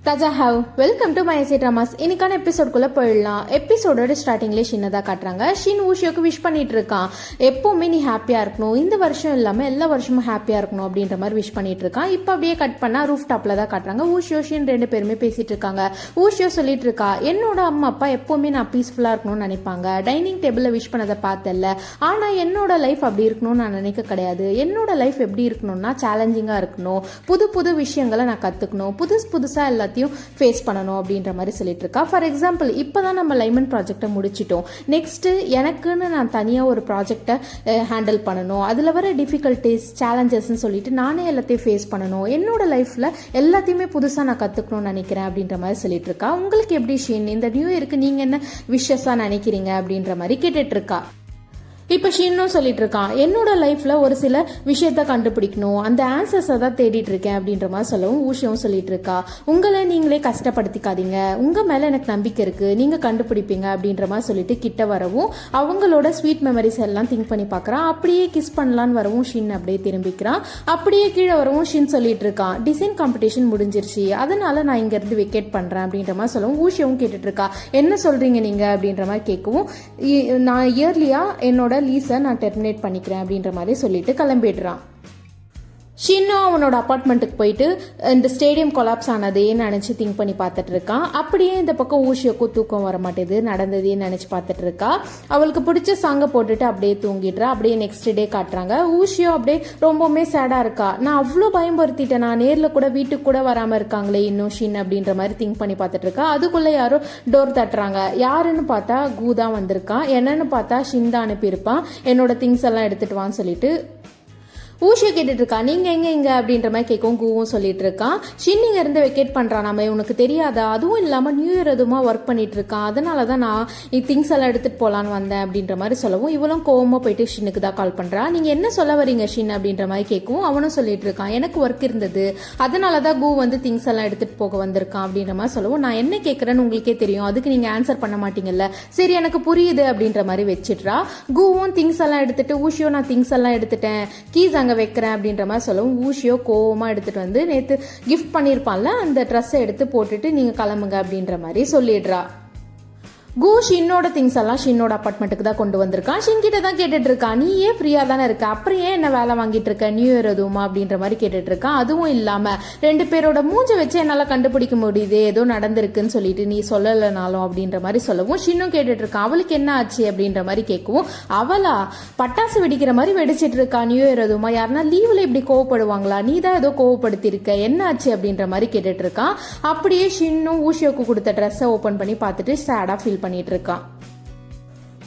தாஜா how welcome to my SA dramas. இன்னைக்கான எபிசோட்குள்ள போயிடலாம். எபிசோடோட ஸ்டார்டிங்லேயே ஷின்னதான் காட்டுறாங்க. ஷின் ஊஷியோக்கு விஷ் பண்ணிட்டு இருக்கான். எப்பவுமே நீ ஹாப்பியா இருக்கணும், இந்த வருஷம் இல்லாம எல்லா வருஷமும் ஹாப்பியா இருக்கணும் அப்படின்ற மாதிரி விஷ் பண்ணிட்டு இருக்கான். இப்போ அப்படியே கட் பண்ணா ரூஃப் டாப்ல தான் காட்டுறாங்க. ஊஷியோ ஷின் ரெண்டு பேருமே பேசிட்டு இருக்காங்க. ஊஷியோ சொல்லிட்டு இருக்கா, என்னோட அம்மா அப்பா எப்பவுமே நான் பீஸ்ஃபுல்லா இருக்கணும்னு நினைப்பாங்க. டைனிங் டேபிள்ல விஷ் பண்ணதை பார்த்தல, ஆனா என்னோட லைஃப் அப்படி இருக்கணும்னு நான் நினைக்க கிடையாது. என்னோட லைஃப் எப்படி இருக்கணும்னா சேலஞ்சிங்கா இருக்கணும், புது புது விஷயங்களை நான் கத்துக்கணும், புதுசா எல்லாத்தையும் ஃபேஸ் பண்ணணும் அப்படின்ற மாதிரி சொல்லிட்டு இருக்கா. ஃபார் எக்ஸாம்பிள், இப்போதான் நம்ம லைமன் ப்ராஜெக்டை முடிச்சிட்டோம். நெக்ஸ்ட் எனக்குன்னு நான் தனியாக ஒரு ப்ராஜெக்டை ஹேண்டில் பண்ணணும். அதில் வர டிஃபிகல்ட்டிஸ் சேலஞ்சஸ்ன்னு சொல்லிட்டு நானே எல்லாத்தையும் ஃபேஸ் பண்ணணும். என்னோட லைஃப்பில் எல்லாத்தையுமே புதுசாக நான் கற்றுக்கணும்னு நினைக்கிறேன் அப்படின்ற மாதிரி சொல்லிட்டு இருக்கா. உங்களுக்கு எப்படி ஷின், இந்த நியூ இயருக்கு நீங்கள் என்ன விஷஸாக நினைக்கிறீங்க அப்படின்ற மாதிரி கேட்டுட்டு இருக்கா. இப்போ ஷின்னும் சொல்லிட்டு இருக்கான், என்னோட லைஃப்ல ஒரு சில விஷயத்த கண்டுபிடிக்கணும், அந்த ஆன்சர்ஸை தான் தேடிட்டு இருக்கேன் அப்படின்ற மாதிரி சொல்லவும் ஊஷியும் சொல்லிட்டு இருக்கா, உங்களை நீங்களே கஷ்டப்படுத்திக்காதீங்க, உங்க மேல எனக்கு நம்பிக்கை இருக்கு, நீங்க கண்டுபிடிப்பீங்க அப்படின்ற மாதிரி சொல்லிட்டு கிட்ட வரவும் அவங்களோட ஸ்வீட் மெமரிஸ் எல்லாம் திங்க் பண்ணி பார்க்கறான். அப்படியே கிஸ் பண்ணலான்னு வரவும் ஷின் அப்படியே திரும்பிக்கிறான். அப்படியே கீழே வரவும் ஷின் சொல்லிட்டு இருக்கான், டிசைன் காம்படிஷன் முடிஞ்சிருச்சு, அதனால நான் இங்க இருந்து வெக்கேட் பண்றேன் அப்படின்ற மாதிரி சொல்லவும் ஊஷியும் கேட்டுட்டு இருக்கா, என்ன சொல்றீங்க நீங்க அப்படின்ற மாதிரி கேட்கவும், நான் இயர்லியா என்னோட லீஸை நான் டெர்மினேட் பண்ணிக்கிறேன் அப்படின்ற மாதிரி சொல்லிட்டு கிளம்பிடுறான். ஷின்னும் அவனோட அப்பார்ட்மெண்ட்டுக்கு போயிட்டு இந்த ஸ்டேடியம் கொலாப்ஸ் ஆனதேன்னு நினச்சி திங்க் பண்ணி பார்த்துட்டு இருக்கான். அப்படியே இந்த பக்கம் ஊஷியோக்கும் தூக்கம் வர மாட்டேது, நடந்ததேன்னு நினச்சி பார்த்துட்டு இருக்கா. அவளுக்கு பிடிச்ச சாங்கை போட்டுட்டு அப்படியே தூங்கிடுறா. அப்படியே நெக்ஸ்ட் டே காட்டுறாங்க. ஊஷியோ அப்படியே ரொம்பவுமே சேடாக இருக்கா. நான் அவ்வளோ பயம்படுத்திட்டேன், நான் நேரில் கூட வீட்டுக்கு கூட வராமல் இருக்காங்களே இன்னும் ஷின் அப்படின்ற மாதிரி திங்க் பண்ணி பார்த்துட்டு இருக்கா. அதுக்குள்ளே யாரோ டோர் தட்டுறாங்க. யாருன்னு பார்த்தா கூ தான் வந்திருக்கான். என்னன்னு பார்த்தா ஷின் தான் அனுப்பியிருப்பான், என்னோட திங்ஸ் எல்லாம் எடுத்துட்டு வான்னு சொல்லிட்டு. ஊஷியோ கேட்டுட்டு இருக்கா, நீங்க எங்க அப்படின்ற மாதிரி கேட்கவும் கூவும் சொல்லிட்டு இருக்கான். ஷின் இங்க இருந்து வெக்கேட் பண்றான், நம்ம உனக்கு தெரியாதா, அதுவும் இல்லாம நியூ இயர் எதுவுமா ஒர்க் பண்ணிட்டு இருக்கான், அதனாலதான் நான் திங்ஸ் எல்லாம் எடுத்துட்டு போலான்னு வந்தேன் அப்படின்ற மாதிரி சொல்லவும் இவளும் கோவமா போயிட்டு ஷின்னுக்கு தான் கால் பண்றா. நீங்க என்ன சொல்ல வரீங்க ஷின் அப்படின்ற மாதிரி கேட்கவும் அவனும் சொல்லிட்டு இருக்கான், எனக்கு ஒர்க் இருந்தது, அதனாலதான் கூ வந்து திங்ஸ் எல்லாம் எடுத்துட்டு போக வந்திருக்கான் அப்படின்ற மாதிரி சொல்லவும், நான் என்ன கேட்கறேன்னு உங்களுக்கே தெரியும், அதுக்கு நீங்க ஆன்சர் பண்ண மாட்டீங்கல்ல, சரி எனக்கு புரியுது அப்படின்ற மாதிரி வச்சிட்றா. கூவும் திங்ஸ் எல்லாம் எடுத்துட்டு, ஊஷியோ நான் திங்ஸ் எல்லாம் எடுத்துட்டேன், கீஸ் அங்க வைக்கிறேன் அப்படின்ற மாதிரி சொல்லவும் ஊஷியோ கோவமா எடுத்துட்டு வந்து நேத்து கிஃப்ட் பண்ணிருப்பான்ல அந்த ட்ரெஸ்ஸை எடுத்து போட்டுட்டு நீங்க கிளம்புங்க அப்படின்ற மாதிரி சொல்லிடுறா. கூ ஷின்னோட திங்ஸ் எல்லாம் ஷின்னோட அப்பார்ட்மெண்ட்டுக்கு தான் கொண்டு வந்திருக்கான். ஷின் கிட்ட தான் கேட்டுட்டு இருக்கான், நீ ஏன் ஃப்ரீயா தானே இருக்க, அப்புறம் ஏன் என்ன வேலை வாங்கிட்டு இருக்க, நியூ இயர் எதுவுமா அப்படின்ற மாதிரி கேட்டுட்டு இருக்கான். அதுவும் இல்லாம ரெண்டு பேரோட மூஞ்ச வச்சு என்னால கண்டுபிடிக்க முடியுது ஏதோ நடந்திருக்குன்னு சொல்லிட்டு நீ சொல்லலைனாலும் அப்படின்ற மாதிரி சொல்லவும் ஷின்னும் கேட்டுட்டு இருக்கான், அவளுக்கு என்ன ஆச்சு அப்படின்ற மாதிரி கேட்கவும், அவளா பட்டாசு வெடிக்கிற மாதிரி வெடிச்சிட்டு இருக்கா, நியூ இயர் எதுவுமா, யாருன்னா லீவ்ல இப்படி கோவப்படுவாங்களா, நீ தான் ஏதோ கோவப்படுத்தி இருக்க, என்ன ஆச்சு அப்படின்ற மாதிரி கேட்டுட்டு இருக்கான். அப்படியே ஷின்னும் ஊஷியோக்கு கொடுத்த ட்ரெஸ்ஸை ஓபன் பண்ணி பார்த்துட்டு சேடா ஃபீல் பண்ணிட்டு இருக்கான்.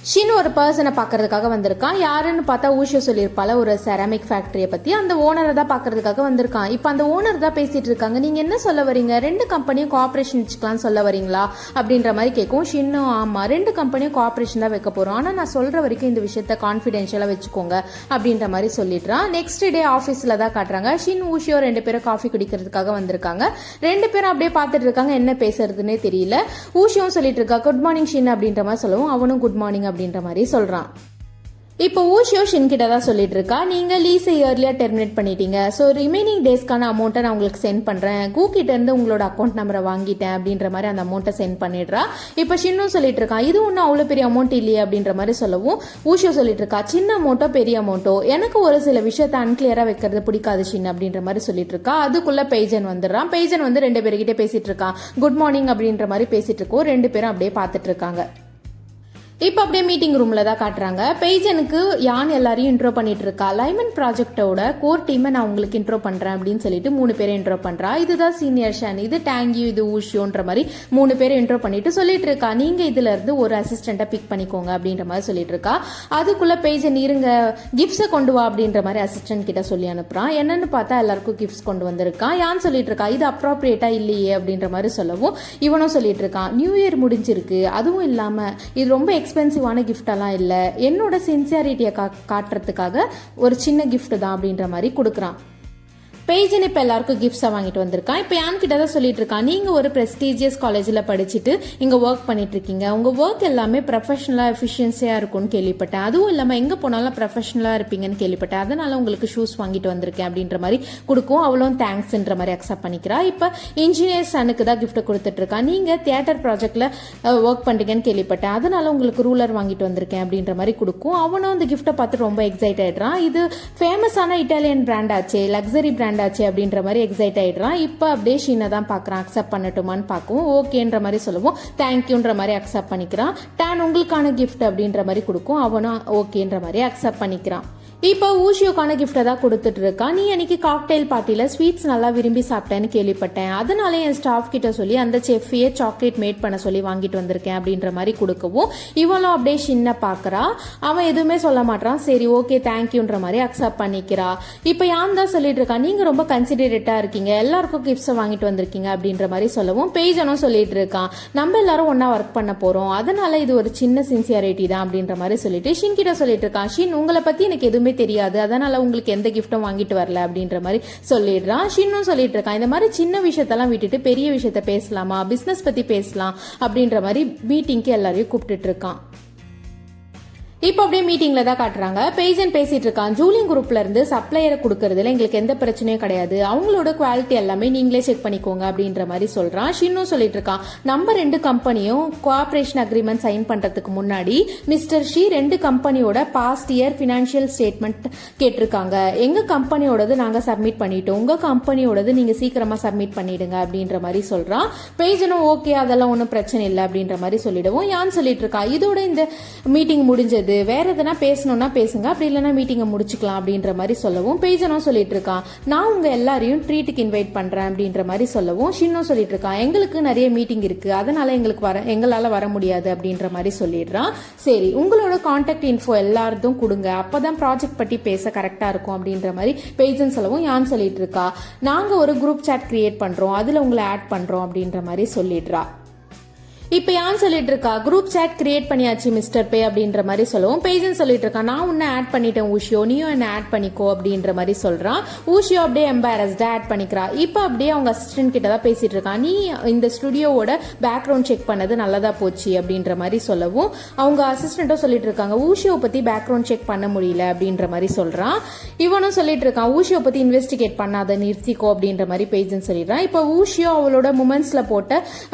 ஷின் ஒரு பர்சனை பார்க்கறதுக்காக வந்திருக்கான். யாருன்னு பார்த்தா ஊஷியோ சொல்லியிருப்பால ஒரு செராமிக் ஃபேக்டரியை பத்தி, அந்த ஓனரை தான் பார்க்கறதுக்காக வந்திருக்கான். இப்போ அந்த ஓனர் தான் பேசிட்டு இருக்காங்க, நீங்க என்ன சொல்ல வரீங்க, ரெண்டு கம்பெனியும் கோஆபரேஷன் வச்சுக்கலாம் சொல்ல வரீங்களா அப்படின்ற மாதிரி கேட்கும். ஷின்னும் ஆமா ரெண்டு கம்பெனியும் கோஆபரேஷன் தான் வைக்க போறோம், ஆனா நான் சொல்ற வரைக்கும் இந்த விஷயத்த கான்ஃபிடென்ஷியலா வச்சுக்கோங்க அப்படின்ற மாதிரி சொல்லிடுறான். நெக்ஸ்ட் டே ஆஃபீஸ்ல தான் காட்டுறாங்க. ஷின் ஊஷியோ ரெண்டு பேரும் காஃபி குடிக்கிறதுக்காக வந்திருக்காங்க. ரெண்டு பேரும் அப்படியே பார்த்துட்டு இருக்காங்க, என்ன பேசுறதுன்னே தெரியல. ஊஷியும் சொல்லிட்டு இருக்கா, குட் மார்னிங் ஷின் அப்படின்ற மாதிரி சொல்லவும் அவனும் குட் மார்னிங் அப்படின்ற மாதிரி சொல்றான். இப்போ ஊஷியோ ஷின் கிட்ட தான் சொல்லிட்டு இருக்கா, நீங்க லீஸை இயர்லியா டெர்மினேட் பண்ணிட்டீங்க, ஸோ ரிமைனிங் டேஸ்க்கான அமௌண்ட்டை நான் உங்களுக்கு சென்ட் பண்றேன், கூ கிட்ட இருந்து உங்களோட அக்கௌண்ட் நம்பரை வாங்கிட்டேன் அப்படின்ற மாதிரி அந்த அமௌண்ட்டை சென்ட் பண்ணிடுறா. இப்போ ஷின்னும் சொல்லிட்டு இருக்கான், இது ஒன்றும் அவ்வளோ பெரிய அமௌண்ட் இல்லையே அப்படின்ற மாதிரி சொல்லவும் ஊஷியோ சொல்லிட்டு இருக்கா, சின்ன அமௌண்ட்டோ பெரிய அமௌண்ட்டோ எனக்கு ஒரு சில விஷயத்த அன்கிளியரா வைக்கிறது பிடிக்காது ஷின் அப்படின்ற மாதிரி சொல்லிட்டு இருக்கா. அதுக்குள்ள பெய்ஜன் வந்துடுறான். பெய்ஜன் வந்து ரெண்டு பேர்கிட்ட பேசிட்டு இருக்கான், குட் மார்னிங் அப்படின்ற மாதிரி பேசிட்டு இருக்கோம். ரெண்டு பேரும் அப்படியே பார்த்துட்டு இருக்காங்க. இப்போ அப்படியே மீட்டிங் ரூம்ல தான் காட்டுறாங்க. பெய்ஜனுக்கு யான் எல்லாரையும் இன்ட்ரோ பண்ணிட்டு இருக்கா. லைமன் ப்ராஜெக்டோட கோர் டீமை நான் உங்களுக்கு இன்ட்ரோ பண்றேன் அப்படின்னு சொல்லிட்டு மூணு பேரை இன்ட்ரோ பண்றா. இதுதான் சீனியர் ஷன், இது டேங்கியூ, இது ஊஷியோன்ற மாதிரி மூணு பேரை இன்ட்ரோ பண்ணிட்டு சொல்லிட்டு இருக்கா, நீங்க இதுல இருந்து ஒரு அசிஸ்டண்டா பிக் பண்ணிக்கோங்க அப்படின்ற மாதிரி சொல்லிட்டு இருக்கா. அதுக்குள்ள பெய்ஜன் இருங்க கிஃப்ட்ஸை கொண்டு வா அப்படின்ற மாதிரி அசிஸ்டன்ட் கிட்ட சொல்லி அனுப்புறான். என்னன்னு பார்த்தா எல்லாருக்கும் கிஃப்ட்ஸ் கொண்டு வந்திருக்கான். யான் சொல்லிட்டு இருக்கா, இது அப்ராப்ரியேட்டா இல்லையே அப்படின்ற மாதிரி சொல்லவும் இவனும் சொல்லிட்டு இருக்கான், நியூ இயர் முடிஞ்சிருக்கு, அதுவும் இல்லாம இது ரொம்ப எக்ஸ்பென்சிவான கிஃப்டெல்லாம் இல்லை, என்னோட சின்சியாரிட்டியை காட்டுறதுக்காக ஒரு சின்ன கிஃப்ட் தான் அப்படின்ற மாதிரி கொடுக்குறான். பேஜன் இப்போ எல்லாருக்கும் கிஃப்ட்ஸை வாங்கிட்டு வந்திருக்கான். இப்போ யான் கிட்ட தான் சொல்லிட்டு இருக்கான், நீங்க ஒரு பிரஸ்டீஜியஸ் காலேஜில் படிச்சுட்டு இங்க ஒர்க் பண்ணிட்டு இருக்கீங்க, உங்க ஒர்க் எல்லாமே ப்ரொஃபஷனலா எஃபிஷியன்சியா இருக்கும்னு கேள்விப்பட்டேன், அதுவும் இல்லாம எங்க போனாலும் ப்ரொஃபஷனலா இருப்பீங்கன்னு கேள்விப்பட்டேன், அதனால உங்களுக்கு ஷூஸ் வாங்கிட்டு வந்திருக்கேன் அப்படின்ற மாதிரி கொடுக்கும். அவளும் தேங்க்ஸ்ன்ற மாதிரி அக்செப்ட் பண்ணிக்கிறா. இப்போ இன்ஜினியர் சனுக்கு தான் கிஃப்ட் கொடுத்துட்டு இருக்கா, நீங்க தியேட்டர் ப்ராஜெக்ட்ல ஒர்க் பண்றீங்கன்னு கேள்விப்பட்டேன், அதனால உங்களுக்கு ரூலர் வாங்கிட்டு வந்திருக்கேன் அப்படின்ற மாதிரி கொடுக்கும். அவனும் அந்த கிஃப்ட்டை பார்த்து ரொம்ப எக்ஸைட் ஆயிடுறான். இது ஃபேமஸான இட்டாலியன் பிராண்ட் ஆச்சு, லக்ஸரி பிராண்ட் ஆச்சு அப்படின்ற மாதிரி எக்ஸைட் ஆயிடுறான். இப்போ அப்படியே ஷீனை தான் பார்க்குறான், அக்செப்ட் பண்ணட்டுமான்னு பார்க்கவும் ஓகேன்ற மாதிரி சொல்லவும் தேங்க்யூன்ற மாதிரி அக்செப்ட் பண்ணிக்கிறான். டான் உங்களுக்கான கிஃப்ட் அப்படின்ற மாதிரி கொடுக்கும். அவனும் ஓகேன்ற மாதிரி அக்செப்ட் பண்ணிக்கிறான். இப்போ ஊஷியோக்கான கிஃப்டை தான் கொடுத்துட்டு இருக்கா. நீ அன்னைக்கு காக்டெயில் பார்ட்டியில் ஸ்வீட்ஸ் நல்லா விரும்பி சாப்பிட்டேன்னு கேள்விப்பட்டேன், அதனால என் ஸ்டாஃப் கிட்ட சொல்லி அந்த செஃப்பியே சாக்லேட் மேட் பண்ண சொல்லி வாங்கிட்டு வந்திருக்கேன் அப்படின்ற மாதிரி கொடுக்கவும் இவளும் அப்படியே சின்ன பார்க்குறா. அவன் எதுவுமே சொல்ல மாட்டான். சரி ஓகே தேங்க்யூன்ற மாதிரி அக்செப்ட் பண்ணிக்கிறா. இப்போ யான் தான் சொல்லிட்டு இருக்கா, நீங்க ரொம்ப கன்சிடரேட்டா இருக்கீங்க, எல்லாருக்கும் கிஃப்ட்ஸை வாங்கிட்டு வந்திருக்கீங்க அப்படின்ற மாதிரி சொல்லவும் பேஜனும் சொல்லிட்டு இருக்கான், நம்ம எல்லாரும் ஒன்னா ஒர்க் பண்ண போறோம், அதனால இது ஒரு சின்ன சின்சியாரிட்டி தான் அப்படின்ற மாதிரி சொல்லிட்டு ஷின் கிட்ட சொல்லிட்டு இருக்கான், ஷின் உங்களை பத்தி எனக்கு எதுவுமே தெரியாது, அதனால உங்களுக்கு எந்த கிஃப்டும் வாங்கிட்டு வரல அப்படின்ற மாதிரி சொல்லிடுறான். ஷின்னும் சொல்லிட்டு இருக்கான், இந்த மாதிரி சின்ன விஷயத்தெல்லாம் விட்டுட்டு பெரிய விஷயத்த பேசலாமா, பிசினஸ் பத்தி பேசலாம் அப்படின்ற மாதிரி மீட்டிங்க்கு எல்லாரையும் கூப்பிட்டுட்டு இருக்கான். இப்போ அப்படியே மீட்டிங்ல தான் காட்டுறாங்க. பேஜன் பேசிட்டு இருக்கான், ஜூலியன் குரூப்ல இருந்து சப்ளையரை கொடுக்கறதுல எங்களுக்கு எந்த பிரச்சனையும் கிடையாது, அவங்களோட குவாலிட்டி எல்லாமே நீங்களே செக் பண்ணிக்கோங்க அப்படின்ற மாதிரி சொல்றான். ஷின்னும் சொல்லிட்டு இருக்கான், நம்ம 2 கம்பெனியும் கோஆபரேஷன் அக்ரிமெண்ட் சைன் பண்றதுக்கு முன்னாடி மிஸ்டர் ஷி 2 கம்பெனியோட பாஸ்ட் இயர் பினான்சியல் ஸ்டேட்மெண்ட் கேட்டிருக்காங்க, எங்க கம்பெனியோடது நாங்க சப்மிட் பண்ணிட்டோம், உங்க கம்பெனியோடது நீங்க சீக்கிரமா சப்மிட் பண்ணிடுங்க அப்படின்ற மாதிரி சொல்றான். பேஜனும் ஓகே அதெல்லாம் ஒன்றும் பிரச்சனை இல்லை அப்படின்ற மாதிரி சொல்லிடுவோம். யான் சொல்லிட்டு இருக்கா, இதோட இந்த மீட்டிங் முடிஞ்சது, வேற எதனா பேசணும்னா பேசுங்க, அப்படி இல்லைன்னா மீட்டிங்கை முடிச்சுக்கலாம் அப்படின்ற மாதிரி சொல்லவும் பேஜனும் சொல்லிட்டு இருக்கான், நான் உங்க எல்லாரையும் ட்ரீட்டுக்கு இன்வைட் பண்றேன் அப்படின்ற மாதிரி சொல்லவும் ஷின்னும் சொல்லிட்டு இருக்கான், எங்களுக்கு நிறைய மீட்டிங் இருக்கு, அதனால எங்களால வர முடியாது அப்படின்ற மாதிரி சொல்லிடுறான். சரி உங்களோட கான்டாக்ட் இன்ஃபோ எல்லாரும் கொடுங்க, அப்பதான் ப்ராஜெக்ட் பத்தி பேச கரெக்டா இருக்கும் அப்படின்ற மாதிரி பேஜன் சொல்லவும் யான் சொல்லிட்டு இருக்கா, நாங்க ஒரு குரூப் சாட் கிரியேட் பண்றோம், அதுல உங்களை ஆட் பண்றோம் அப்படின்ற மாதிரி சொல்லிடுறா. இப்போ யான் சொல்லிட்டு இருக்கா, குரூப் சாட் கிரியேட் பண்ணியாச்சு மிஸ்டர் பே அப்படின்ற மாதிரி சொல்லவும் பேஜன் சொல்லிட்டு இருக்கா, நான் உன்னை ஆட் பண்ணிட்டேன் ஊஷியோ, நீயும் என்ன ஆட் பண்ணிக்கோ அப்படின்ற மாதிரி சொல்றான். ஊஷியோ அப்படியே எம்பாரஸ்டா ஆட் பண்ணிக்கிறா. இப்போ அப்படியே அவங்க அசிஸ்டன்ட் கிட்ட தான் பேசிட்டு இருக்கா, நீ இந்த ஸ்டுடியோவோட பேக்ரவுண்ட் செக் பண்ணது நல்லதா போச்சு அப்படின்ற மாதிரி சொல்லவும் அவங்க அசிஸ்டன்ட்டும் சொல்லிட்டு இருக்காங்க, ஊஷியோ பத்தி பேக்ரவுண்ட் செக் பண்ண முடியல அப்படின்ற மாதிரி சொல்றான். இவனும் சொல்லிட்டு இருக்கான், ஊஷியோ பத்தி இன்வெஸ்டிகேட் பண்ணாத நிறுத்திக்கோ அப்படின்ற மாதிரி பேஜன் சொல்லிடுறான். இப்போ ஊஷியோ அவளோட மூமெண்ட்ஸ்ல போட்ட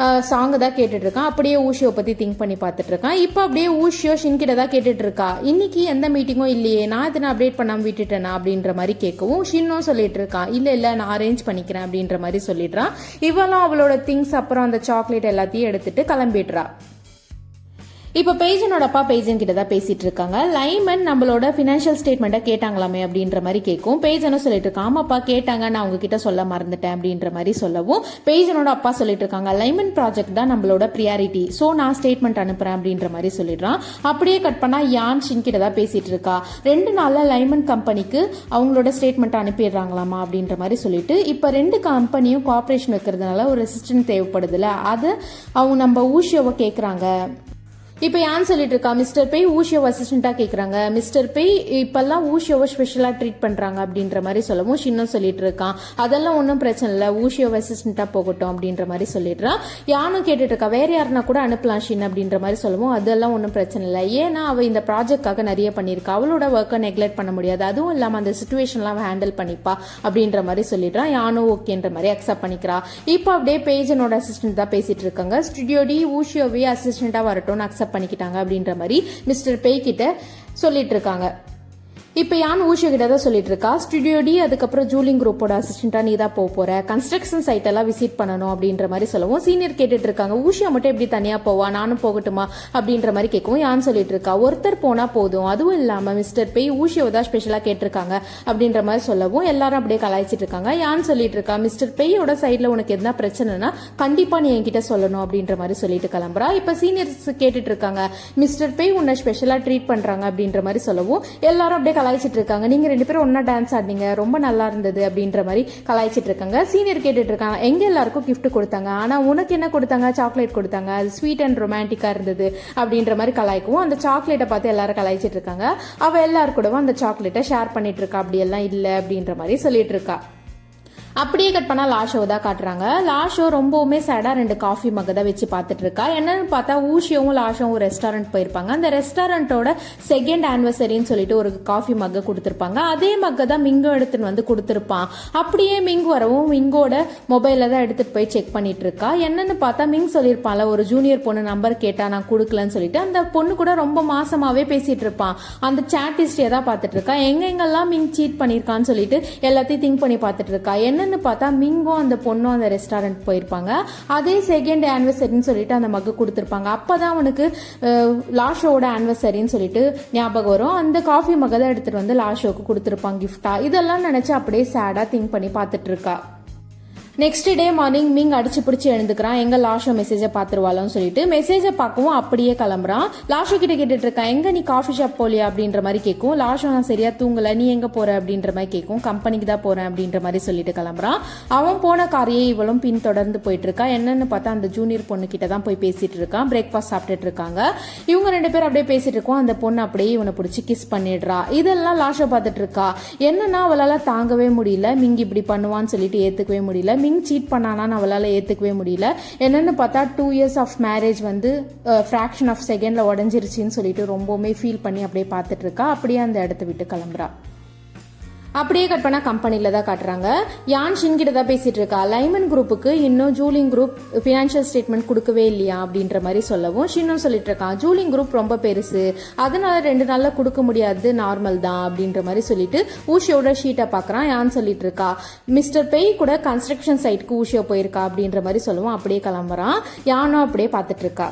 சாங் தான் கேட்டுட்டு இருக்கான். அப்படியே ஊஷியோ பத்தி திங்க் பண்ணி பார்த்துட்டு இருக்கான். இப்போ அப்படியே ஊஷியோ ஷின் கிட்ட தான் கேட்டுட்டு இருக்கா, இன்னைக்கு எந்த மீட்டிங்கும் இல்லையே, நான் இதனை அப்டேட் பண்ணாம விட்டுட்டேனா அப்படின்ற மாதிரி கேட்கவும் ஷின்னும் சொல்லிட்டு இருக்கா, இல்ல நான் அரேஞ்ச் பண்ணிக்கிறேன் அப்படின்ற மாதிரி சொல்லிடுறான். இவளும் அவளோட திங்ஸ் அப்புறம் அந்த சாக்லேட் எல்லாத்தையும் எடுத்துட்டு கிளம்பிடுறா. இப்போ பேஜனோட அப்பா பேஜன் கிட்ட தான் பேசிட்டு இருக்காங்க. லைமன் நம்மளோட ஃபினான்ஷியல் ஸ்டேட்மெண்ட்டை கேட்டாங்களாமே அப்படின்ற மாதிரி கேட்கும். பேஜனும் சொல்லிட்டு இருக்கான், ஆமாப்பா கேட்டாங்க, நான் உங்ககிட்ட சொல்ல மறந்துட்டேன் அப்படின்ற மாதிரி சொல்லவும் பேஜனோட அப்பா சொல்லிட்டு இருக்காங்க, லைமன் ப்ராஜெக்ட் தான் நம்மளோட ப்ரியாரிட்டி, ஸோ நான் ஸ்டேட்மெண்ட் அனுப்புறேன் அப்படின்ற மாதிரி சொல்லிடுறான். அப்படியே கட் பண்ணா யான் ஷின் கிட்ட தான் பேசிட்டு இருக்கா, 2 நாள்ல லைமன் கம்பெனிக்கு அவங்களோட ஸ்டேட்மெண்ட் அனுப்பிடுறாங்களாமா அப்படின்ற மாதிரி சொல்லிட்டு, இப்போ 2 கம்பெனியும் கோஆபரேஷன் வைக்கிறதுனால ஒரு அசிஸ்டன்ட் தேவைப்படுதுல, அது அவங்க நம்ம ஊஷியோவை கேட்குறாங்க. இப்போ யான் சொல்லிட்டு இருக்கா, மிஸ்டர் பே ஊஷியோ அசிஸ்டண்டா கேட்குறாங்க, மிஸ்டர் பே இப்பெல்லாம் ஊஷியோவை ஸ்பெஷலாக ட்ரீட் பண்ணுறாங்க அப்படின்ற மாதிரி சொல்லவும் ஷின்னும் சொல்லிட்டு இருக்கான், அதெல்லாம் ஒன்றும் பிரச்சனை இல்லை, ஊஷியோ அசிஸ்டண்டா போகட்டும் அப்படின்ற மாதிரி சொல்லிடுறான். யானும் கேட்டுட்டு இருக்கா, வேற யாருன்னா கூட அனுப்பலாம் ஷின் அப்படின்ற மாதிரி சொல்லவும் அதெல்லாம் ஒன்றும் பிரச்சனை இல்லை, ஏன்னா அவள் இந்த ப்ராஜெக்டாக நிறைய பண்ணியிருக்கா, அவளோட ஒர்க்கை நெக்லெக்ட் பண்ண முடியாது, அதுவும் இல்லாமல் அந்த சுச்சுவேஷன்லாம் அவள் ஹேண்டில் பண்ணிப்பா அப்படின்ற மாதிரி சொல்லிடுறான். யானும் ஓகேன்ற மாதிரி அக்செப்ட் பண்ணிக்கிறா. இப்போ அப்படியே பேஜனோட அசிஸ்டன்ட் தான் பேசிட்டு இருக்காங்க, ஸ்டுடியோ டி ஊஷியோவே அசிஸ்டண்டா வரட்டும்னு அக்செப்ட் பண்ணிக்கிட்டாங்க அப்படின்ற மாதிரி மிஸ்டர் பே கிட்ட சொல்லிட்டு இருக்காங்க. இப்போ யான் ஊஷியோ கிட்ட தான் சொல்லிட்டு இருக்கா, ஸ்டுடியோ டி அதுக்கப்புறம் ஜூலிங் குரூப்போட அசிஸ்டண்டா நீ தான் போற, கன்ஸ்ட்ரக்ஷன் சைட் எல்லாம் விசிட் பண்ணணும் அப்படின்ற மாதிரி சொல்லவும் சீனியர் கேட்டுட்டு இருக்காங்க, ஊஷியோ மட்டும் எப்படி தனியா போவா, நானும் போகட்டுமா அப்படின்ற மாதிரி கேட்கவும் யான் சொல்லிட்டு இருக்கா, ஒருத்தர் போனா போதும், அதுவும் இல்லாம மிஸ்டர் பே ஊஷியோ தான் ஸ்பெஷலா கேட்டிருக்காங்க அப்படின்ற மாதிரி சொல்லவும் எல்லாரும் அப்படியே கலாய்ச்சிட்டு இருக்காங்க. யான் சொல்லிட்டு இருக்கா, மிஸ்டர் பேயோட சைட்ல உனக்கு எதனா பிரச்சனைனா கண்டிப்பா நீ என்கிட்ட சொல்லணும் அப்படின்ற மாதிரி சொல்லிட்டு கிளம்புறா. இப்ப சீனியர்ஸ் கேட்டுட்டு இருக்காங்க, மிஸ்டர் பே உன்னை ஸ்பெஷலா ட்ரீட் பண்றாங்க அப்படின்ற மாதிரி சொல்லவும் எல்லாரும் அப்படியே கலாய்ச்சிட்டு இருக்காங்க, நீங்க 2 பேரும் ஒன்னா டான்ஸ் ஆடினீங்க, ரொம்ப நல்லா இருந்தது அப்படின்ற மாதிரி கலாய்ச்சிட்டு இருக்காங்க. சீனியர் கேட்டுட்டு இருக்காங்க, எங்க எல்லாருக்கும் கிஃப்ட் கொடுத்தாங்க, ஆனா உனக்கு என்ன கொடுத்தாங்க, சாக்லேட் கொடுத்தாங்க, அது ஸ்வீட் அண்ட் ரொமான்டிக்கா இருந்தது அப்படின்ற மாதிரி கலாய்க்கவும் அந்த சாக்லேட்டை பார்த்து எல்லாரும் கலாய்ச்சிட்டு இருக்காங்க. அவ எல்லாரும் கூடவும் அந்த சாக்லேட்டை ஷேர் பண்ணிட்டு இருக்கா, அப்படி எல்லாம் இல்ல அப்படின்ற மாதிரி சொல்லிட்டு இருக்கா. அப்படியே கட் பண்ணா லாஷோ தான் காட்டுறாங்க. லாஷோ ரொம்பவுமே சேடா 2 காஃபி மக்க தான் வச்சு பார்த்துட்டு இருக்கா. என்னன்னு பார்த்தா ஊஷியோவும் லாஷோவும் ரெஸ்டாரண்ட் போயிருப்பாங்க. அந்த ரெஸ்டாரண்டோட செகண்ட் ஆனிவர்சரின்னு சொல்லிட்டு ஒரு காஃபி மக்க கொடுத்துருப்பாங்க. அதே மக்க தான் மிங்கும் எடுத்துன்னு வந்து கொடுத்துருப்பான். அப்படியே மிங் வரவும் மிங்கோட மொபைல தான் எடுத்துட்டு போய் செக் பண்ணிட்டு இருக்கா. என்னன்னு பார்த்தா மிங் சொல்லியிருப்பான்ல, ஒரு ஜூனியர் பொண்ணு நம்பர் கேட்டா நான் கொடுக்கலன்னு சொல்லிட்டு அந்த பொண்ணு கூட ரொம்ப மாசமாவே பேசிட்டு இருப்பான். அந்த சாட் ஹிஸ்டரியை தான் பார்த்துட்டு இருக்கா. எங்கெங்கெல்லாம் மிங் சீட் பண்ணிருக்கான்னு சொல்லிட்டு எல்லாத்தையும் திங்க் பண்ணி பார்த்துட்டு இருக்கா. என்னன்னு பார்த்தா மிங்கும் அந்த பொண்ணும் அந்த ரெஸ்டாரண்ட் போயிருப்பாங்க. அதே செகண்ட் ஆனிவர்சரின்னு சொல்லிட்டு அந்த மக்கு கொடுத்துருப்பாங்க. அப்பதான் அவனுக்கு லாஷோட ஆனிவர்சரின்னு சொல்லிட்டு ஞாபகம் வரும். அந்த காஃபி மக தான் எடுத்துட்டு வந்து லாஷோக்கு கொடுத்துருப்பாங்க கிஃப்டா. இதெல்லாம் நினைச்சு அப்படியே சேடா திங்க் பண்ணி பார்த்துட்டு இருக்கா. நெக்ஸ்ட் டே மார்னிங் மிங் அடிச்சு பிடிச்சி எழுந்துக்கிறான். எங்க லாஷோ மெசேஜை பார்த்துருவாளோன்னு சொல்லிட்டு மெசேஜை பார்க்கவும் அப்படியே கிளம்புறான். லாஷோ கிட்ட கேட்டுட்டு இருக்கான், எங்க நீ காஃபி ஷாப் போலியா அப்படின்ற மாதிரி கேட்கும். லாஷோ நான் சரியா தூங்கல, நீ எங்க போற அப்படின்ற மாதிரி கேட்கும். கம்பெனிக்கு தான் போறேன் அப்படின்ற மாதிரி சொல்லிட்டு கிளம்புறான். அவன் போன காரையே இவளும் பின் தொடர்ந்து போயிட்டு இருக்கா. என்னன்னு பார்த்தா அந்த ஜூனியர் பொண்ணு கிட்ட தான் போய் பேசிட்டு இருக்கான். பிரேக்ஃபாஸ்ட் சாப்பிட்டுட்டு இருக்காங்க. இவங்க 2 பேரும் அப்படியே பேசிட்டு இருக்கோம். அந்த பொண்ணு அப்படியே இவனை பிடிச்சி கிஸ் பண்ணிடுறா. இதெல்லாம் லாஷோ பார்த்துட்டு இருக்கா. என்னன்னா அவளால தாங்கவே முடியல, மிங் இப்படி பண்ணுவான்னு சொல்லிட்டு ஏத்துக்கவே முடியல. மிங் சீட் பண்ணானான்னு அவளால் ஏற்றுக்கவே முடியல. என்னன்னு பார்த்தா 2 years ஆஃப் மேரேஜ் வந்து ஃப்ராக்ஷன் ஆஃப் செகண்டில் உடஞ்சிருச்சின்னு சொல்லிட்டு ரொம்பவுமே ஃபீல் பண்ணி அப்படியே பார்த்துட்டு இருக்கா. அப்படியே அந்த இடத்த விட்டு கிளம்புறா. அப்படியே கட் பண்ணா கம்பெனில தான் காட்டுறாங்க. யான் ஷின் கிட்ட தான் பேசிட்டு இருக்கா. லைமன் குரூப்புக்கு இன்னும் ஜூலிங் குரூப் ஃபினான்ஷியல் ஸ்டேட்மெண்ட் கொடுக்கவே இல்லையா அப்படின்ற மாதிரி சொல்லவும் ஷின்னும் சொல்லிட்டு இருக்கான், ஜூலிங் குரூப் ரொம்ப பெருசு, அதனால 2 நாள்ல கொடுக்க முடியாது, நார்மல் தான் அப்படின்ற மாதிரி சொல்லிட்டு ஊஷியோட ஷீட்டை பாக்குறான். யான் சொல்லிட்டு இருக்கா, மிஸ்டர் பெய் கூட கன்ஸ்ட்ரக்ஷன் சைட்க்கு ஊஷியோ போயிருக்கா அப்படின்ற மாதிரி சொல்லுவோம். அப்படியே கிளம்புறான். யானும் அப்படியே பார்த்துட்டு இருக்கா.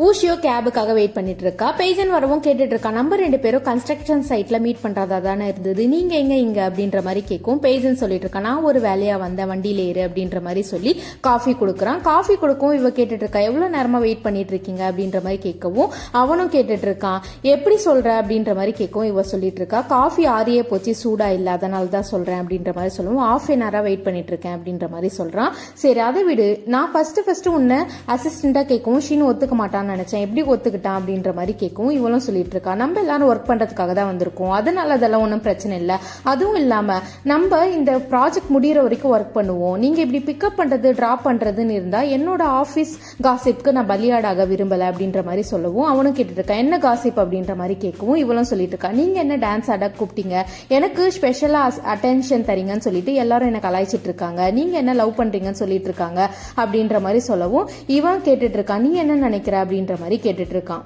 ஊஷியோ கேபுக்காக வெயிட் பண்ணிட்டு இருக்கா. பேஜன் வரவும் கேட்டுட்டு இருக்கா, நம்ம 2 பேரும் கன்ஸ்ட்ரக்ஷன் சைட்ல மீட் பண்றதா தானே இருந்தது, நீங்க எங்க இங்க அப்படின்ற மாதிரி கேட்கும். பேஜன் சொல்லிட்டு இருக்கா, நான் ஒரு வேலையா வந்தேன், வண்டியில ஏறு அப்படின்ற மாதிரி சொல்லி காஃபி கொடுக்குறான். காஃபி கொடுக்கவும் இவ கேட்டுட்டு இருக்கா, எவ்வளவு நேரமா வெயிட் பண்ணிட்டு இருக்கீங்க அப்படின்ற மாதிரி கேட்கவும் அவனும் கேட்டுட்டு இருக்கான். எப்படி சொல்ற அப்படின்ற மாதிரி கேட்கவும் இவ சொல்லிட்டு இருக்கா, காஃபி ஆறியே போச்சு, சூடா இல்ல, அதனால தான் சொல்றேன் அப்படின்ற மாதிரி சொல்லுவோம். ½ an hour வெயிட் பண்ணிட்டு இருக்கேன் அப்படின்ற மாதிரி சொல்றான். சரி அதை விடு, நான் ஃபர்ஸ்ட் உன்னை அசிஸ்டண்டா கேட்கவும் ஷீன் ஒத்துக்க மாட்டான் நினைச்சேன், எப்படி ஒத்துக்கிட்டான் அப்படின்ற மாதிரி கேட்கும். இவளும் சொல்லிட்டு இருக்கா, நம்ம எல்லாரும் ஒர்க் பண்றதுக்காக தான் வந்திருக்கோம், அதனால அதெல்லாம் ஒன்றும் பிரச்சனை இல்லை, அதுவும் இல்லாம நம்ம இந்த ப்ராஜெக்ட் முடிகிற வரைக்கும் ஒர்க் பண்ணுவோம், நீங்க இப்படி பிக்கப் பண்றது டிராப் பண்றதுன்னு இருந்தா என்னோட ஆஃபீஸ் காசிப்க்கு நான் பலியாடாக விரும்பல அப்படின்ற மாதிரி சொல்லவும் அவனும் கேட்டுட்டு இருக்கா, என்ன காசிப் அப்படின்ற மாதிரி கேட்கவும் இவளும் சொல்லிட்டு இருக்கா, நீங்க என்ன டான்ஸ் ஆட கூப்பிட்டீங்க, எனக்கு ஸ்பெஷலா அட்டென்ஷன் தரீங்கன்னு சொல்லிட்டு எல்லாரும் எனக்கு அழைச்சிட்டு இருக்காங்க, நீங்க என்ன லவ் பண்றீங்கன்னு சொல்லிட்டு இருக்காங்க அப்படின்ற மாதிரி சொல்லவும் இவன் கேட்டுட்டு இருக்கா, நீ என்ன நினைக்கிற அப்படின்ற மாதிரி கேட்டுட்டு இருக்கான்.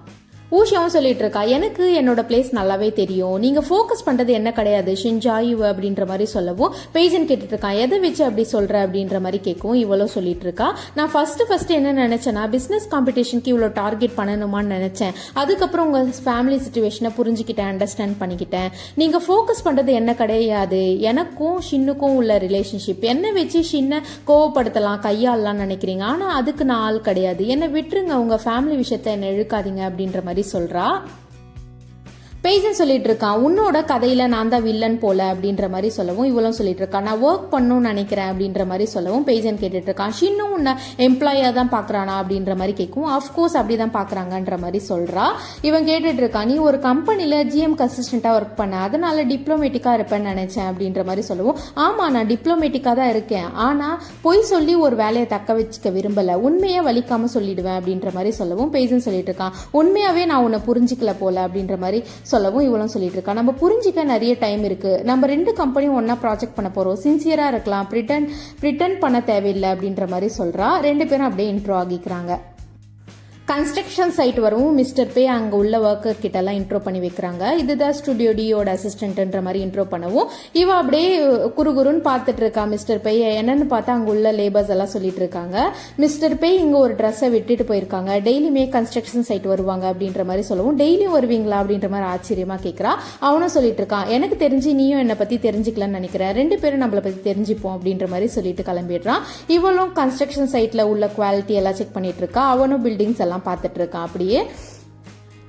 ஊஷியாவும் சொல்லிட்டு இருக்கா, எனக்கு என்னோட பிளேஸ் நல்லாவே தெரியும், நீங்க ஃபோக்கஸ் பண்றது என்ன கிடையாது, ஷின்ஜாய் அப்படின்ற மாதிரி சொல்லவும் பேஜன் கேட்டுட்டு இருக்கான், எதை வச்சு அப்படி சொல்ற அப்படின்ற மாதிரி கேட்கவும் இவ்வளோ சொல்லிட்டு இருக்கா, நான் ஃபர்ஸ்ட் என்ன நினைச்சேன்னா பிசினஸ் காம்படிஷனுக்கு இவ்வளோ டார்கெட் பண்ணணுமான்னு நினைச்சேன், அதுக்கப்புறம் உங்க ஃபேமிலி சிச்சுவேஷனை புரிஞ்சுக்கிட்டேன், அண்டர்ஸ்டாண்ட் பண்ணிக்கிட்டேன், நீங்க ஃபோக்கஸ் பண்றது என்ன கிடையாது, எனக்கும் ஷின்னுக்கும் உள்ள ரிலேஷன்ஷிப், என்னை வச்சு ஷின்னை கோவப்படுத்தலாம், கையாளலாம் நினைக்கிறீங்க, ஆனா அதுக்கு நான் ஆள் கிடையாது, என்னை விட்டுருங்க, உங்க ஃபேமிலி விஷயத்த என்ன இழுக்காதீங்க அப்படின்ற மாதிரி சொல்றா. பேஜன் சொல்லிட்டு இருக்கான், உன்னோட கதையில நான் தான் வில்லன் போல அப்படின்ற மாதிரி சொல்லவும் இவளும் சொல்லிட்டு இருக்கா, நான் ஒர்க் பண்ணணும்னு நினைக்கிறேன் அப்படின்ற மாதிரி சொல்லவும் பேஜன் கேட்டுட்டு இருக்கான், ஷின்னும் உன்னை எம்ப்ளாயா தான் பாக்குறானா அப்படின்ற மாதிரி கேட்கும். அஃப்கோர்ஸ் அப்படிதான் பாக்குறாங்கன்ற மாதிரி சொல்றா. இவன் கேட்டுட்டு இருக்கான், நீ ஒரு கம்பெனில GM அசிஸ்டண்டா ஒர்க் பண்ண, அதனால டிப்ளமேட்டிக்கா இருப்பேன்னு நினைச்சேன் அப்படின்ற மாதிரி சொல்லவும், ஆமா நான் டிப்ளமேட்டிக்கா தான் இருக்கேன், ஆனா பொய் சொல்லி ஒரு வேலையை தக்க வச்சுக்க விரும்பல, உண்மையை வலிக்காம சொல்லிடுவேன் அப்படின்ற மாதிரி சொல்லவும் பேஜன் சொல்லிட்டு இருக்கான், உண்மையாவே நான் உன்னை புரிஞ்சிக்கல போல அப்படின்ற மாதிரி சொல்லவும் இவளும் சொல்லிட்டு இருக்கா, நம்ம புரிஞ்சிக்க நிறைய டைம் இருக்கு, நம்ம 2 கம்பெனியும் ஒன்னா ப்ராஜெக்ட் பண்ண போறோம், சின்சியரா இருக்கலாம், பிரிட்டன் பண்ண தேவையில்லை அப்படின்ற மாதிரி சொல்றா. 2 பேரும் அப்படியே இன்ட்ரோ ஆகிக்கிறாங்க. கன்ஸ்ட்ரக்ஷன் சைட் வரவும் மிஸ்டர் பே அங்கே உள்ள ஒர்க்கர் கிட்ட எல்லாம் இன்ட்ரோ பண்ணி வைக்கிறாங்க. இதுதான் ஸ்டுடியோ டியோட அசிஸ்டன்ட்ன்ற மாதிரி இன்ட்ரோ பண்ணவும் இவ அப்படியே குறுகுறுன்னு பார்த்துட்டு இருக்கா. மிஸ்டர் பே என்னன்னு பார்த்தா அங்கே உள்ள லேபர்ஸ் எல்லாம் சொல்லிட்டு இருக்காங்க, மிஸ்டர் பே இங்கே ஒரு ட்ரெஸ்ஸை விட்டுட்டு போயிருக்காங்க, டெய்லியுமே கன்ஸ்ட்ரக்ஷன் சைட் வருவாங்க அப்படின்ற மாதிரி சொல்லவும், டெய்லியும் வருவீங்களா அப்படின்ற மாதிரி ஆச்சரியமா கேட்குறா. அவனும் சொல்லிட்டு இருக்கான், எனக்கு தெரிஞ்சு நீயும் என்னை பற்றி தெரிஞ்சுக்கலான்னு நினைக்கிறேன், 2 பேரும் நம்மளை பற்றி தெரிஞ்சுப்போம் அப்படின்ற மாதிரி சொல்லிட்டு கிளம்பிடுறான். இவளும் கன்ஸ்ட்ரக்ஷன் சைட்ல உள்ள குவாலிட்டி எல்லாம் செக் பண்ணிட்டு இருக்கா. அவனும் பில்டிங்ஸ் எல்லாம் பார்த்துட்டு இருக்கான். அப்படியே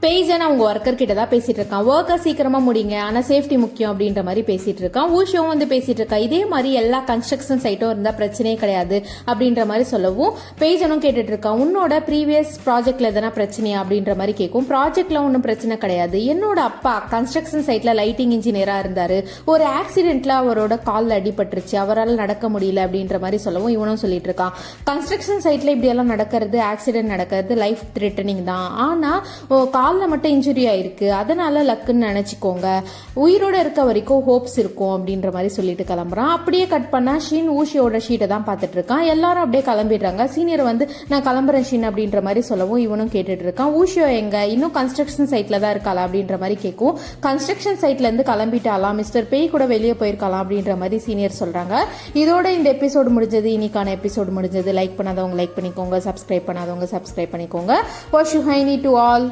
பேஜன் அவங்க ஒர்க்கர் கிட்ட தான் பேசிட்டு இருக்கான். ஒர்க்கை சீக்கிரமா முடிங்க, ஆனா சேஃப்டி முக்கியம் அப்படின்ற மாதிரி பேசிட்டு இருக்கான். ஊஷியும் வந்து பேசிட்டு இருக்கா, இதே மாதிரி எல்லா கன்ஸ்ட்ரக்ஷன் சைட்டும் இருந்தா பிரச்சனையே கிடையாது அப்படின்ற மாதிரி சொல்லவும் பேஜனும் கேட்டுட்டு இருக்கான். உன்னோட ப்ரீவியஸ் ப்ராஜெக்ட்ல எதனா பிரச்சனையா அப்படின்ற மாதிரி கேட்கும். ப்ராஜெக்ட்ல ஒன்றும் பிரச்சனை கிடையாது, என்னோட அப்பா கன்ஸ்ட்ரக்ஷன் சைட்ல லைட்டிங் இன்ஜினியரா இருந்தாரு, ஒரு ஆக்சிடென்ட்ல அவரோட கால்ல அடிபட்டுருச்சு, அவரால் நடக்க முடியல அப்படின்ற மாதிரி சொல்லவும் இவனும் சொல்லிட்டு இருக்கான். கன்ஸ்ட்ரக்ஷன் சைட்ல இப்படி எல்லாம் நடக்கிறது, ஆக்சிடென்ட் நடக்கிறது லைஃப் த்ரெட்டனிங் தான், ஆனா காலில் மட்டும் இன்ஜுரி ஆயிருக்கு, அதனால லக்குன்னு நினைச்சுக்கோங்க, உயிரோட இருக்க வரைக்கும் ஹோப்ஸ் இருக்கும் அப்படின்ற மாதிரி சொல்லிட்டு கிளம்புறான். அப்படியே கட் பண்ணா ஷீன் ஊஷியோட ஷீட்டை தான் பார்த்துட்டு இருக்கான். எல்லாரும் அப்படியே கிளம்பிடுறாங்க. சீனியர் வந்து நான் கிளம்புறேன் ஷீன் அப்படின்ற மாதிரி சொல்லவும் இவனும் கேட்டுட்டு இருக்கான். ஊஷியோ எங்க, இன்னும் கன்ஸ்ட்ரக்ஷன் சைட்ல தான் இருக்காளா அப்படின்ற மாதிரி கேட்கும். கன்ஸ்ட்ரக்ஷன் சைட்ல இருந்து கிளம்பிட்டாலாம், மிஸ்டர் பேய் கூட வெளியே போயிருக்கலாம் அப்படின்ற மாதிரி சீனியர் சொல்றாங்க. இதோட இந்த எபிசோடு முடிஞ்சது, இன்னைக்கான எபிசோடு முடிஞ்சது. லைக் பண்ணாதவங்க லைக் பண்ணிக்கோங்க, சப்ஸ்கிரைப் பண்ணாதவங்க சப்ஸ்கிரைப் பண்ணிக்கோங்க. வாஷ் யூ ஹை நீ டு ஆல்.